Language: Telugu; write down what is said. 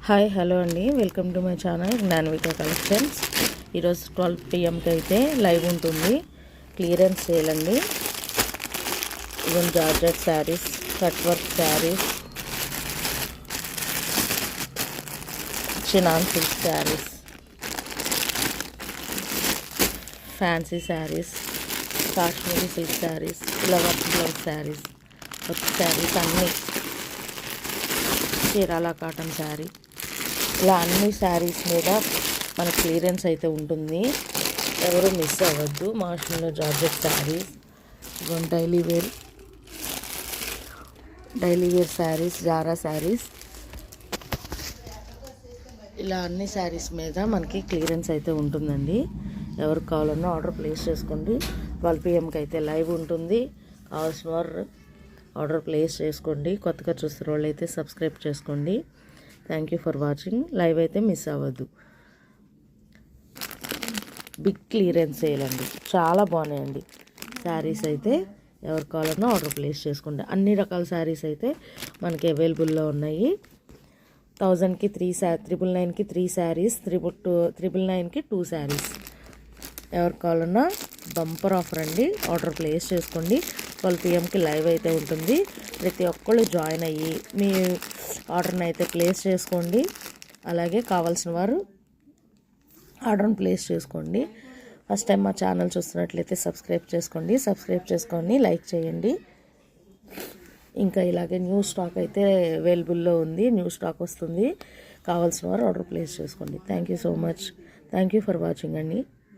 హాయ్ హలో అండి, welcome to my channel Gnanvika collections. ఈరోజు 12 PM అయితే లైవ్ ఉంటుంది. క్లియరెన్స్ సేల్ అండి. ఇవన్నీ georgette saris, cut work saris, chinon silk saris, fancy saris, Kashmiri silk saris, ఇలా work blouse saris, work saris అన్నీ, చీరాల కాటన్ శారీ, ఇలా అన్ని శారీస్ మీద మన క్లియరెన్స్ అయితే ఉంటుంది. ఎవరు మిస్ అవ్వద్దు. మాషన్లో georgette saris, daily wear saris, జారా శారీస్, ఇలా అన్ని శారీస్ మీద మనకి క్లియరెన్స్ అయితే ఉంటుందండి. ఎవరికి కావాలన్నా ఆర్డర్ ప్లేస్ చేసుకోండి. 12 PMకి అయితే లైవ్ ఉంటుంది. కావాల్సిన వారు ఆర్డర్ ప్లేస్ చేసుకోండి. కొత్తగా చూస్తున్న వాళ్ళు అయితే సబ్స్క్రైబ్ చేసుకోండి. Thank you for watching. Live అయితే మిస్ అవ్వద్దు. బిగ్ క్లియరెన్స్ సేల్ అండి. చాలా బాగున్నాయండి శారీస్ అయితే. ఎవరికి కావాలన్నా ఆర్డర్ ప్లేస్ చేసుకోండి. అన్ని రకాల శారీస్ అయితే మనకి అవైలబుల్లో ఉన్నాయి. 1000కి 999కి 3 శారీస్, 999కి 2 శారీస్. ఎవరికి కావాలన్నా బంపర్ ఆఫర్ అండి. ఆర్డర్ ప్లేస్ చేసుకోండి. 12 PMకి లైవ్ అయితే ఉంటుంది. ప్రతి ఒక్కళ్ళు జాయిన్ అయ్యి మీ ఆర్డర్ని అయితే ప్లేస్ చేసుకోండి. అలాగే కావాల్సిన వారు ఆర్డర్ని ప్లేస్ చేసుకోండి. ఫస్ట్ టైం మా ఛానల్ చూస్తున్నట్లయితే సబ్స్క్రైబ్ చేసుకొని లైక్ చేయండి. ఇంకా ఇలాగే న్యూ స్టాక్ అయితే అవైలబుల్లో ఉంది. న్యూ స్టాక్ వస్తుంది. కావాల్సిన వారు ఆర్డర్ ప్లేస్ చేసుకోండి. Thank you so much. Thank you for watching అండి.